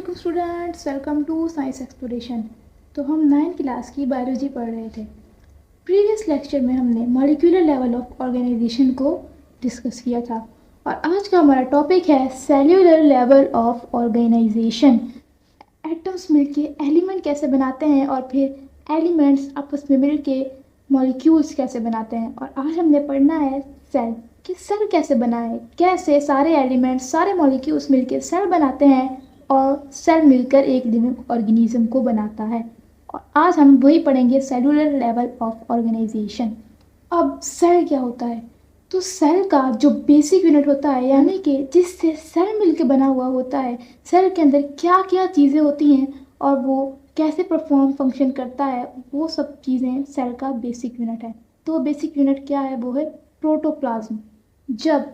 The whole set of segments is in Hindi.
वालेकुम students, welcome to science exploration. तो हम 9th क्लास की बायोलॉजी पढ़ रहे थे। प्रीवियस लेक्चर में हमने मॉलिक्यूलर लेवल ऑफ ऑर्गेनाइजेशन को डिस्कस किया था और आज का हमारा टॉपिक है cellular level of organisation. Atoms मिलके एलिमेंट कैसे बनाते हैं और फिर एलिमेंट्स आपस में मिलके मॉलिक्यूल्स कैसे बनाते हैं। और आज हमने पढ़ना है सेल कि सेल कैसे बना है, कैसे सारे एलिमेंट्स सारे मॉलिक्यूल्स मिलके सेल बनाते हैं और सेल मिलकर एक लिविंग ऑर्गेनिज्म को बनाता है। और आज हम वही पढ़ेंगे सेलुलर लेवल ऑफ ऑर्गेनाइजेशन। अब सेल क्या होता है? तो सेल का जो बेसिक यूनिट होता है, यानी कि जिससे सेल मिलके बना हुआ होता है, सेल के अंदर क्या क्या चीज़ें होती हैं और वो कैसे परफॉर्म फंक्शन करता है, वो सब चीज़ें सेल का बेसिक यूनिट है। तो बेसिक यूनिट क्या है? वो है प्रोटोप्लाज्म। जब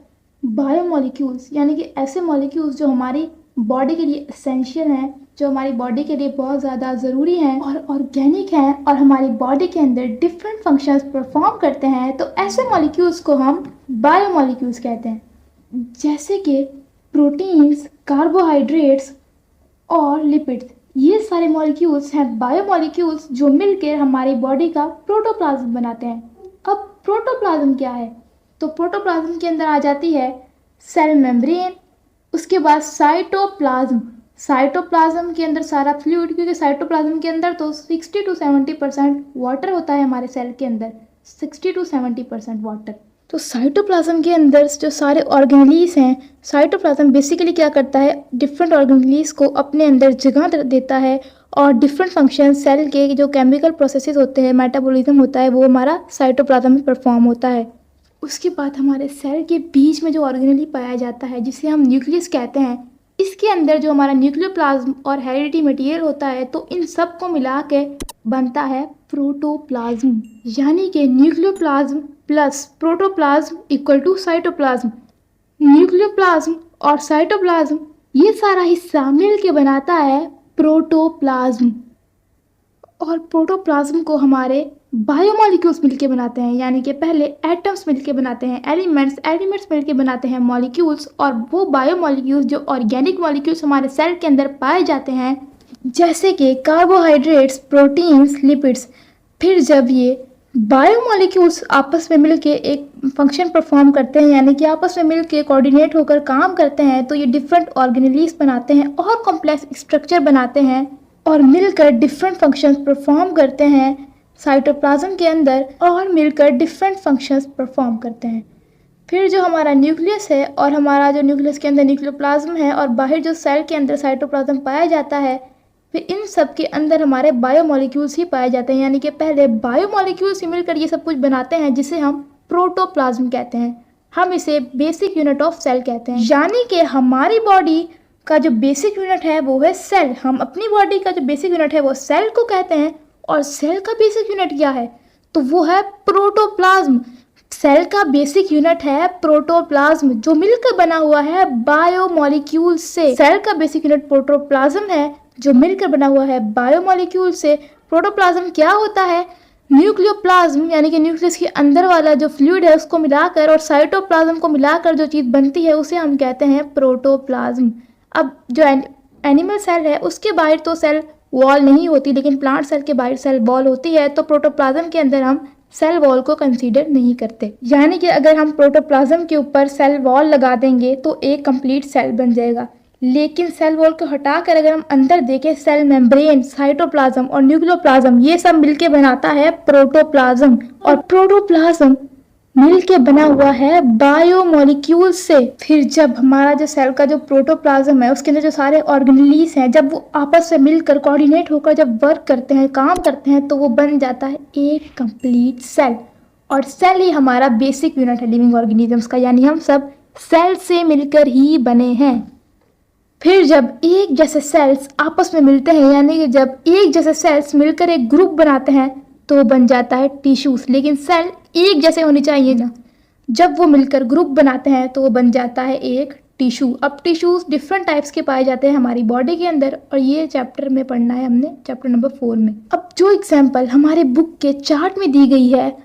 बायोमॉलिक्यूल्स यानी कि ऐसे मॉलिक्यूल्स जो हमारी बॉडी के लिए एसेंशियल हैं, जो हमारी बॉडी के लिए बहुत ज़्यादा ज़रूरी हैं और ऑर्गेनिक हैं और हमारी बॉडी के अंदर डिफरेंट फंक्शंस परफॉर्म करते हैं, तो ऐसे मॉलिक्यूल्स को हम बायोमॉलिक्यूल्स कहते हैं। जैसे कि प्रोटीन्स, कार्बोहाइड्रेट्स और लिपिड्स, ये सारे मॉलिक्यूल्स हैं बायोमॉलिक्यूल्स जो मिलकर हमारी बॉडी का प्रोटोप्लाज्म बनाते हैं। अब प्रोटोप्लाज्म क्या है? तो प्रोटोप्लाज्म के अंदर आ जाती है सेल मेम्ब्रेन, उसके बाद साइटोप्लाज्म। साइटोप्लाज्म के अंदर सारा फ्लूइड, क्योंकि साइटोप्लाज्म के अंदर तो 60 to 70% वाटर होता है हमारे सेल के अंदर, 60 to 70% वाटर। तो साइटोप्लाज्म के अंदर जो सारे ऑर्गेनेलीज हैं, साइटोप्लाज्म बेसिकली क्या करता है, डिफरेंट ऑर्गेनेलीज को अपने अंदर जगह देता है और डिफरेंट फंक्शन सेल के जो केमिकल प्रोसेसेस होते हैं, मेटाबॉलिज्म होता है, वो हमारा साइटोप्लाज्म में परफॉर्म होता है। उसके बाद हमारे सेल के बीच में जो ऑर्गेनेली पाया जाता है, जिसे हम न्यूक्लियस कहते हैं, इसके अंदर जो हमारा न्यूक्लियोप्लाज्म और हेरिडिटी मटेरियल होता है, तो इन सब को मिला के बनता है प्रोटोप्लाज्म। यानी कि nucleoplasm plus protoplasm equal to cytoplasm. Nucleoplasm और साइटोप्लाज्म ये सारा हिस्सा मिल के बनाता है प्रोटोप्लाज्म। और प्रोटोप्लाज्म को हमारे बायोमॉलिक्यूल्स मिलके बनाते हैं, यानी कि पहले एटम्स मिलके बनाते हैं एलिमेंट्स मिलके बनाते हैं मॉलिक्यूल्स, और वो बायोमॉलिक्यूल्स जो ऑर्गेनिक मॉलिक्यूल्स हमारे सेल के अंदर पाए जाते हैं, जैसे कि कार्बोहाइड्रेट्स, प्रोटीन्स, लिपिड्स। फिर जब ये बायोमॉलिक्यूल्स आपस में मिलके एक फंक्शन परफॉर्म करते हैं, यानी कि आपस में मिलके कोऑर्डिनेट होकर काम करते हैं, तो ये डिफरेंट ऑर्गेनेलीज बनाते हैं और कॉम्प्लेक्स स्ट्रक्चर बनाते हैं और मिलकर डिफरेंट फंक्शंस परफॉर्म करते हैं साइटोप्लाज्म के अंदर, और मिलकर डिफरेंट फंक्शंस परफॉर्म करते हैं। फिर जो हमारा न्यूक्लियस है और हमारा जो न्यूक्लियस के अंदर न्यूक्लियोप्लाज्म है और बाहर जो सेल के अंदर साइटोप्लाज्म पाया जाता है, फिर इन सब के अंदर हमारे बायोमॉलिक्यूल्स ही पाए जाते हैं, यानी कि पहले बायोमॉलिक्यूल्स ही मिलकर ये सब कुछ बनाते हैं, जिसे हम प्रोटोप्लाज्म कहते हैं। हम इसे बेसिक यूनिट ऑफ सेल कहते हैं। यानी कि हमारी बॉडी का जो बेसिक यूनिट है वो है सेल। हम अपनी बॉडी का जो बेसिक यूनिट है वो सेल को कहते हैं, और सेल का बेसिक यूनिट क्या है? तो वो है प्रोटोप्लाज्म। सेल का बेसिक यूनिट है प्रोटोप्लाज्म, जो मिलकर बना हुआ है बायोमॉलिक्यूल से। सेल का बेसिक यूनिट प्रोटोप्लाज्म है, जो मिलकर बना हुआ है बायोमॉलिक्यूल से। प्रोटोप्लाज्म क्या होता है? न्यूक्लियोप्लाज्म यानी कि न्यूक्लियस के अंदर वाला जो फ्लूइड है उसको मिलाकर और साइटोप्लाज्म को मिलाकर जो चीज़ बनती है, उसे हम कहते हैं प्रोटोप्लाज्म। अब जो एनिमल सेल है उसके बाहर तो सेल वॉल नहीं होती, लेकिन प्लांट सेल के बाहर सेल वॉल होती है, तो प्रोटोप्लाज्म के अंदर हम सेल वॉल को कंसीडर नहीं करते। यानी कि अगर हम प्रोटोप्लाज्म के ऊपर सेल वॉल लगा देंगे तो एक कंप्लीट सेल बन जाएगा, लेकिन सेल वॉल को हटाकर अगर हम अंदर देखें, सेल मेम्ब्रेन, साइटोप्लाज्म और न्यूक्लियोप्लाज्म ये सब मिलके बनाता है प्रोटोप्लाज्म। और प्रोटोप्लाज्म मिलके बना हुआ है बायोमॉलिक्यूल से। फिर जब हमारा जो सेल का जो प्रोटोप्लाज्म है उसके अंदर जो सारे ऑर्गेनेलीज हैं, जब वो आपस में मिलकर कोऑर्डिनेट होकर जब वर्क करते हैं, काम करते हैं, तो वो बन जाता है एक कंप्लीट सेल। और सेल ही हमारा बेसिक यूनिट है लिविंग ऑर्गेनिजम्स का, यानी हम सब सेल से मिलकर ही बने हैं। फिर जब एक जैसे सेल्स आपस में मिलते हैं, यानी कि जब एक जैसे सेल्स मिलकर एक ग्रुप बनाते हैं, तो बन जाता है टिश्यूज। लेकिन सेल एक जैसे होनी चाहिए ना, जब वो मिलकर ग्रुप बनाते हैं तो वो बन जाता है एक टिश्यू। अब टिश्यूज डिफरेंट टाइप्स के पाए जाते हैं हमारी बॉडी के अंदर, और ये चैप्टर में पढ़ना है हमने, चैप्टर नंबर 4 में। अब जो एग्जाम्पल हमारे बुक के चार्ट में दी गई है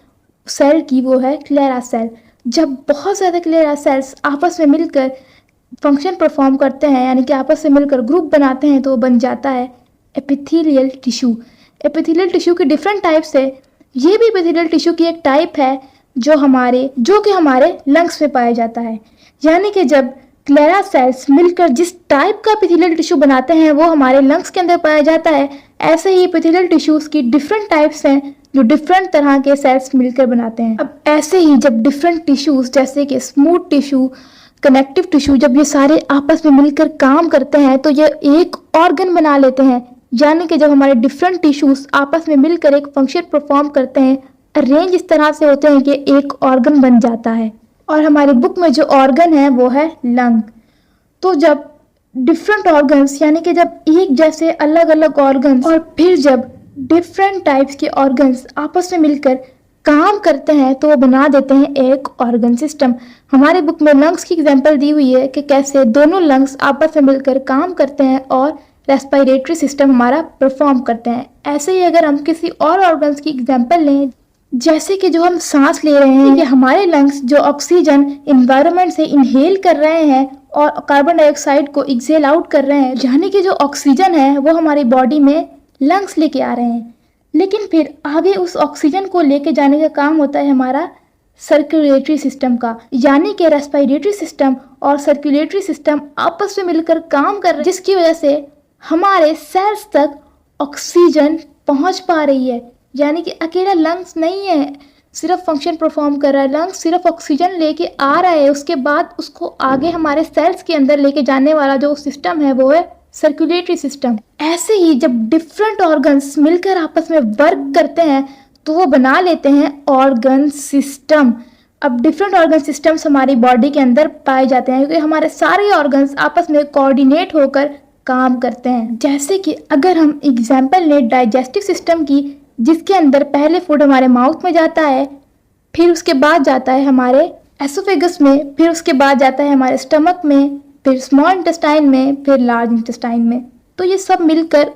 सेल की, वो है क्लेरा सेल। जब बहुत ज़्यादा क्लेरा सेल्स आपस में मिलकर फंक्शन परफॉर्म करते हैं यानी कि आपस में मिलकर ग्रुप बनाते हैं तो वो बन जाता है एपिथेलियल टिश्यू। एपिथेलियल टिश्यू के डिफरेंट टाइप्स है। ये भी एपिथेलियल टिश्यू की एक टाइप है जो कि हमारे लंग्स में पाया जाता है। यानी कि जब क्लेरा सेल्स मिलकर जिस टाइप का एपिथेलियल टिश्यू बनाते हैं वो हमारे लंग्स के अंदर पाया जाता है। ऐसे ही एपिथेलियल टिश्यूज की डिफरेंट टाइप्स हैं जो डिफरेंट तरह के सेल्स मिलकर बनाते हैं। अब ऐसे ही जब डिफरेंट टिश्यूज जैसे कि स्मूथ टिश्यू, कनेक्टिव टिश्यू, जब ये सारे आपस में मिलकर काम करते हैं तो ये एक ऑर्गन बना लेते हैं। यानी कि जब हमारे डिफरेंट टिश्यूज आपस में मिलकर एक फंक्शन परफॉर्म करते हैं, अरेंज इस तरह से होते हैं कि एक ऑर्गन बन जाता है। और हमारी बुक में जो ऑर्गन है वो है लंग। तो जब डिफरेंट ऑर्गन्स यानी कि जब एक जैसे अलग अलग ऑर्गन्स और फिर जब डिफरेंट टाइप्स के ऑर्गन्स आपस में मिलकर काम करते हैं तो वो बना देते हैं एक ऑर्गन सिस्टम। हमारे बुक में लंग्स की एग्जांपल दी हुई है कि कैसे दोनों लंग्स आपस में मिलकर काम करते हैं और रेस्पिरेटरी सिस्टम हमारा परफॉर्म करते हैं। ऐसे ही अगर हम किसी और ऑर्गन्स की एग्जांपल लें, जैसे कि जो हम सांस ले रहे हैं, कि हमारे लंग्स जो ऑक्सीजन इन्वायरमेंट से इनहेल कर रहे हैं और कार्बन डाइऑक्साइड को एक्सेल आउट कर रहे हैं, यानी कि जो ऑक्सीजन है वो हमारी बॉडी में लंग्स लेके आ रहे हैं। लेकिन फिर आगे उस ऑक्सीजन को लेके जाने का काम होता है हमारा सर्कुलेटरी सिस्टम का। यानी कि रेस्पिरेटरी सिस्टम और सर्कुलेटरी सिस्टम आपस में मिलकर काम कर रहे हैं, जिसकी वजह से हमारे सेल्स तक ऑक्सीजन पहुंच पा रही है। यानी कि अकेला लंग्स नहीं है सिर्फ फंक्शन परफॉर्म कर रहा है, लंग्स सिर्फ ऑक्सीजन लेके आ रहा है, उसके बाद उसको आगे हमारे सेल्स के अंदर लेके जाने वाला जो सिस्टम है वो है सर्कुलेटरी सिस्टम। ऐसे ही जब डिफरेंट ऑर्गन्स मिलकर आपस में वर्क करते हैं तो वो बना लेते हैं ऑर्गन सिस्टम। अब डिफरेंट ऑर्गन सिस्टम्स हमारी बॉडी के अंदर पाए जाते हैं क्योंकि हमारे सारे ऑर्गन्स आपस में कोऑर्डिनेट होकर काम करते हैं। जैसे कि अगर हम एग्जाम्पल लें डाइजेस्टिव सिस्टम की, जिसके अंदर पहले फूड हमारे माउथ में जाता है, फिर उसके बाद जाता है हमारे एसोफेगस में, फिर उसके बाद जाता है हमारे स्टमक में, फिर स्मॉल इंटेस्टाइन में, फिर लार्ज इंटेस्टाइन में। तो ये सब मिलकर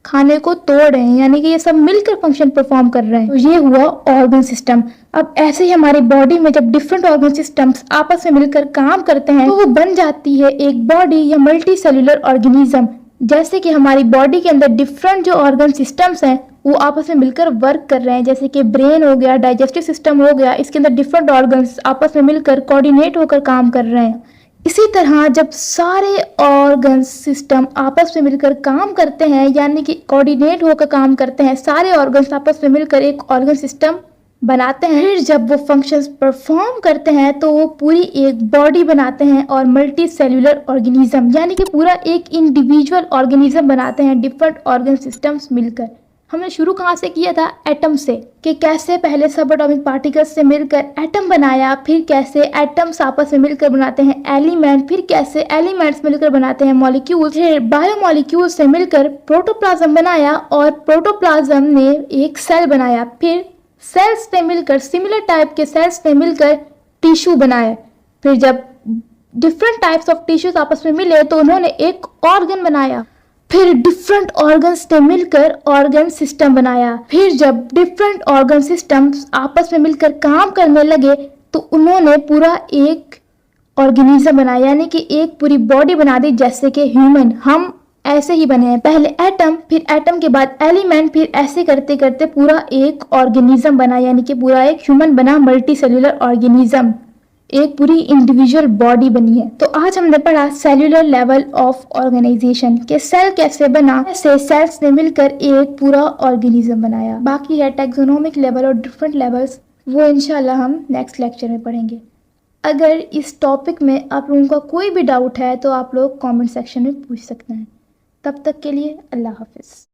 खाने को तोड़ रहे हैं, यानी कि ये सब मिलकर फंक्शन परफॉर्म कर रहे हैं। तो ये हुआ ऑर्गन सिस्टम। अब ऐसे ही हमारी बॉडी में जब डिफरेंट ऑर्गन सिस्टम्स आपस में मिलकर काम करते हैं तो वो बन जाती है एक बॉडी या मल्टी सेल्यूलर ऑर्गेनिज्म। जैसे कि हमारी बॉडी के अंदर डिफरेंट जो ऑर्गन सिस्टम्स हैं वो आपस में मिलकर वर्क कर रहे हैं, जैसे कि ब्रेन हो गया, डाइजेस्टिव सिस्टम हो गया, इसके अंदर डिफरेंट ऑर्गन्स आपस में मिलकर कोऑर्डिनेट होकर काम कर रहे हैं। इसी तरह जब सारे ऑर्गन सिस्टम आपस में मिलकर काम करते हैं, यानी कि कोऑर्डिनेट होकर काम करते हैं, सारे ऑर्गन्स आपस में मिलकर एक ऑर्गन सिस्टम बनाते हैं। फिर जब वो फंक्शंस परफॉर्म करते हैं तो वो पूरी एक बॉडी बनाते हैं और मल्टी सेल्यूलर ऑर्गेनिज्म, यानी कि पूरा एक इंडिविजुअल ऑर्गेनिज्म बनाते हैं डिफरेंट ऑर्गन सिस्टम्स मिलकर। हमने शुरू कहाँ से किया था? एटम से, कि कैसे पहले सब एटॉमिक पार्टिकल्स से मिलकर एटम बनाया, फिर कैसे एटम्स आपस में मिलकर बनाते हैं एलिमेंट, फिर कैसे एलिमेंट्स मिलकर बनाते हैं मॉलिक्यूल्स, फिर बायोमॉलिक्यूल से मिलकर प्रोटोप्लाज्म बनाया और प्रोटोप्लाज्म ने एक सेल बनाया, फिर सेल्स ने मिलकर सिमिलर टाइप के सेल्स ने मिलकर टिश्यू बनाया, फिर जब डिफरेंट टाइप्स ऑफ टिश्यूज आपस में मिले तो उन्होंने एक ऑर्गन बनाया, फिर डिफरेंट ऑर्गन्स ने मिलकर ऑर्गन सिस्टम बनाया, फिर जब डिफरेंट ऑर्गन सिस्टम्स आपस में मिलकर काम करने लगे तो उन्होंने पूरा एक ऑर्गेनिज्म बनाया, यानी कि एक पूरी बॉडी बना दी। जैसे कि ह्यूमन, हम ऐसे ही बने हैं, पहले एटम, फिर एटम के बाद एलिमेंट, फिर ऐसे करते करते पूरा एक ऑर्गेनिज्म बना, यानी कि पूरा एक ह्यूमन बना, मल्टी सेल्यूलर ऑर्गेनिज्म, एक पूरी इंडिविजुअल बॉडी बनी है। तो आज हमने पढ़ा सेल्यूलर लेवल ऑफ ऑर्गेनाइजेशन के सेल कैसे बना, ऐसे सेल्स ने मिलकर एक पूरा ऑर्गेनिज्म बनाया। बाकी है टैक्सोनोमिक लेवल और डिफरेंट लेवल्स, वो इंशाल्लाह हम नेक्स्ट लेक्चर में पढ़ेंगे। अगर इस टॉपिक में आप लोगों का कोई भी डाउट है तो आप लोग कमेंट सेक्शन में पूछ सकते हैं। तब तक के लिए अल्लाह हाफिज़।